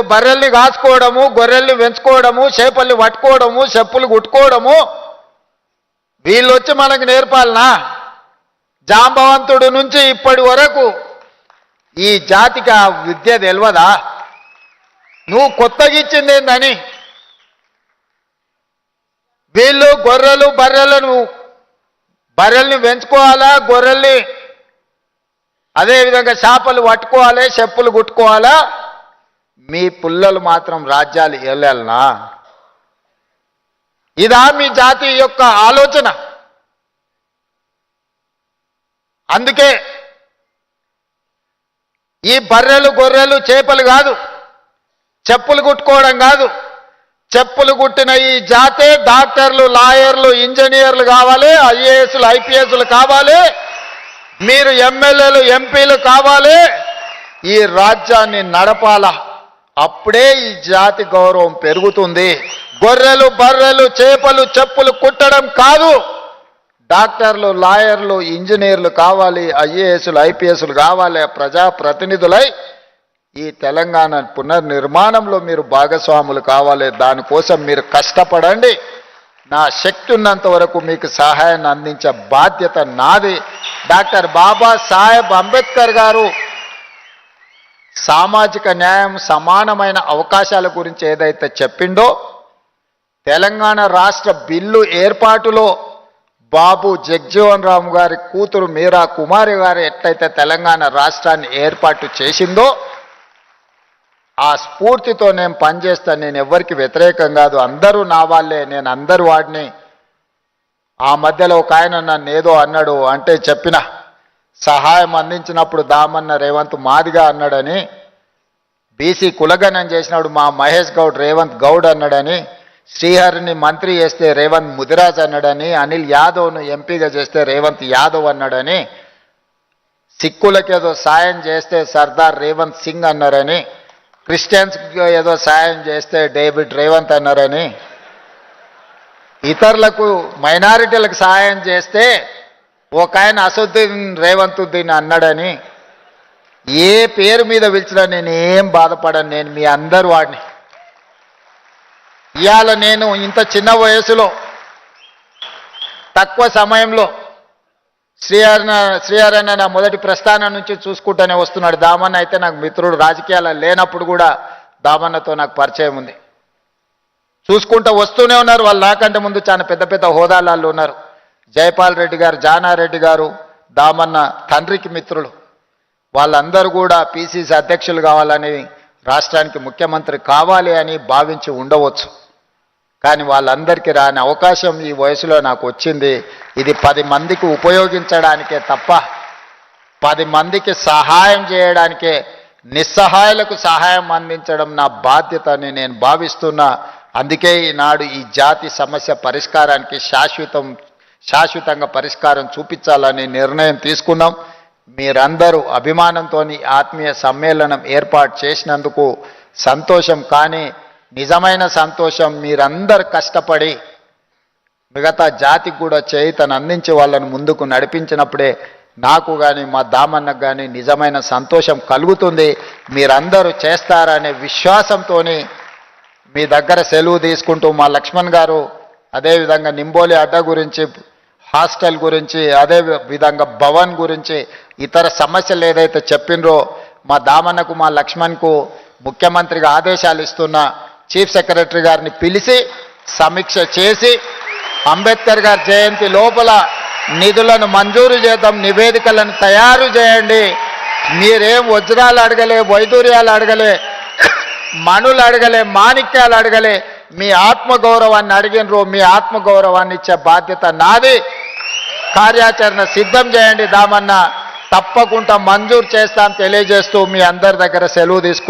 బర్రెల్ని కాచుకోవడము, గొర్రెల్ని పెంచుకోవడము, చేపల్ని పట్టుకోవడము, చెప్పులు కుట్టుకోవడము వీళ్ళు వచ్చి మనకు నేర్పాలనా? జాంబవంతుడు నుంచి ఇప్పటి వరకు ఈ జాతికి ఆ విద్య తెలియదా? నువ్వు కొత్తగా ఇచ్చింది ఏందని? వీళ్ళు బర్రెల్ని పెంచుకోవాలా, గొర్రెల్ని అదేవిధంగా చేపలు పట్టుకోవాలి, చెప్పులు కుట్టుకోవాలా? మీ పుల్లలు మాత్రం రాజ్యాలు వెళ్ళాలనా? ఇదా మీ జాతి యొక్క ఆలోచన? అందుకే ఈ బర్రెలు గొర్రెలు చేపలు కాదు, చెప్పులు కుట్టుకోవడం కాదు, చెప్పులు కుట్టిన ఈ జాతే డాక్టర్లు, లాయర్లు, ఇంజనీర్లు కావాలి, ఐఏఎస్లు, ఐపీఎస్లు కావాలి, మీరు ఎమ్మెల్యేలు, ఎంపీలు కావాలి. ఈ రాజ్యాన్ని నడపాల. అప్పుడే ఈ జాతి గౌరవం పెరుగుతుంది. గొర్రెలు, బర్రెలు, చేపలు, చెప్పులు కుట్టడం కాదు. డాక్టర్లు, లాయర్లు, ఇంజనీర్లు కావాలి, ఐఏఎస్లు, ఐపీఎస్లు కావాలి, ప్రజాప్రతినిధులై ఈ తెలంగాణ పునర్నిర్మాణంలో మీరు భాగస్వాములు కావాలి. దానికోసం మీరు కష్టపడండి. నా శక్తి ఉన్నంత వరకు మీకు సహాయాన్ని అందించే బాధ్యత నాది. డాక్టర్ బాబాసాహెబ్ అంబేద్కర్ గారు సామాజిక న్యాయం, సమానమైన అవకాశాల గురించి ఏదైతే చెప్పిండో, తెలంగాణ రాష్ట్ర బిల్లు ఏర్పాటులో బాబు జగ్జీవన్ రామ్ గారి కూతురు మీరా కుమారి గారు ఎట్లయితే తెలంగాణ రాష్ట్రాన్ని ఏర్పాటు చేసిందో, ఆ స్ఫూర్తితో నేను పనిచేస్తాను. నేను ఎవరికి వ్యతిరేకం కాదు, అందరూ నా వాళ్ళే, నేను అందరు వాడిని. ఆ మధ్యలో ఒక ఆయన నన్ను ఏదో అన్నాడు అంటే చెప్పిన సహాయం అందించినప్పుడు దామన్న రేవంత్ మాదిగా అన్నాడని, బీసీ కులగణం చేసినప్పుడు మా మహేష్ గౌడ్ రేవంత్ గౌడ్ అన్నాడని, శ్రీహరిని మంత్రి చేస్తే రేవంత్ ముదిరాజ్ అన్నాడని, అనిల్ యాదవ్ను ఎంపీగా చేస్తే రేవంత్ యాదవ్ అన్నాడని, సిక్కులకేదో సాయం చేస్తే సర్దార్ రేవంత్ సింగ్ అన్నారని, క్రిస్టియన్స్కి ఏదో సాయం చేస్తే డేవిడ్ రేవంత్ అన్నారని, ఇతరులకు మైనారిటీలకు సహాయం చేస్తే ఒక ఆయన అసదుద్దీన్ రేవంతుద్దీన్ అన్నాడని, ఏ పేరు మీద పిలిచినా నేను ఏం బాధపడను. నేను మీ అందరు వాడిని. ఇవాళ నేను ఇంత చిన్న వయసులో తక్కువ సమయంలో శ్రీహరన్న నా మొదటి ప్రస్థానం నుంచి చూసుకుంటూనే వస్తున్నాడు. దామన్న అయితే నాకు మిత్రుడు, రాజకీయాలు లేనప్పుడు కూడా దామన్నతో నాకు పరిచయం ఉంది. చూసుకుంటూ వస్తూనే ఉన్నారు. వాళ్ళు నాకంటే ముందు చాలా పెద్ద పెద్ద హోదాలలో ఉన్నారు. జయపాల్ రెడ్డి గారు, జానారెడ్డి గారు దామన్న తండ్రికి మిత్రులు. వాళ్ళందరూ కూడా పిసిసి అధ్యక్షులు కావాలని, రాష్ట్రానికి ముఖ్యమంత్రి కావాలి అని భావించి ఉండవచ్చు. కానీ వాళ్ళందరికీ రాని అవకాశం ఈ వయసులో నాకు వచ్చింది. ఇది 10 మందికి ఉపయోగించడానికే తప్ప 10 మందికి సహాయం చేయడానికే, నిస్సహాయులకు సహాయం అందించడం నా బాధ్యత అని నేను భావిస్తున్నా. అందుకే ఈనాడు ఈ జాతి సమస్య పరిష్కారానికి శాశ్వతంగా పరిష్కారం చూపించాలని నిర్ణయం తీసుకున్నాం. మీరందరూ అభిమానంతో ఆత్మీయ సమ్మేళనం ఏర్పాటు చేసినందుకు సంతోషం. కానీ నిజమైన సంతోషం మీరందరూ కష్టపడి మిగతా జాతికి కూడా చేయుతను అందించి వాళ్ళని ముందుకు నడిపించినప్పుడే నాకు కానీ మా దామన్నకు కానీ నిజమైన సంతోషం కలుగుతుంది. మీరందరూ చేస్తారనే విశ్వాసంతో మీ దగ్గర సెలవు తీసుకుంటూ మా లక్ష్మణ్ గారు అదేవిధంగా నింబోలి అడ్డ గురించి, హాస్టల్ గురించి, అదే విధంగా భవన్ గురించి, ఇతర సమస్యలు ఏదైతే చెప్పినరో మా దామన్నకు, మా లక్ష్మణ్కు ముఖ్యమంత్రిగా ఆదేశాలు ఇస్తున్న చీఫ్ సెక్రటరీ గారిని పిలిచి సమీక్ష చేసి అంబేద్కర్ గారి జయంతి లోపల నిధులను మంజూరు చేద్దాం, నివేదికలను తయారు చేయండి. మీరేం వజ్రాలు అడగలే, వైదూర్యాలు అడగలే, మణులు అడగలే, మాణిక్యాలు అడగలే, మీ ఆత్మగౌరవాన్ని అడిగినరు. మీ ఆత్మగౌరవాన్ని ఇచ్చే బాధ్యత నాది. కార్యాచరణ సిద్ధం చేయండి దామన్న, తప్పకుండా మంజూరు చేస్తాను తెలియజేస్తూ మీ అందరి దగ్గర సెలవు తీసుకుంటాను.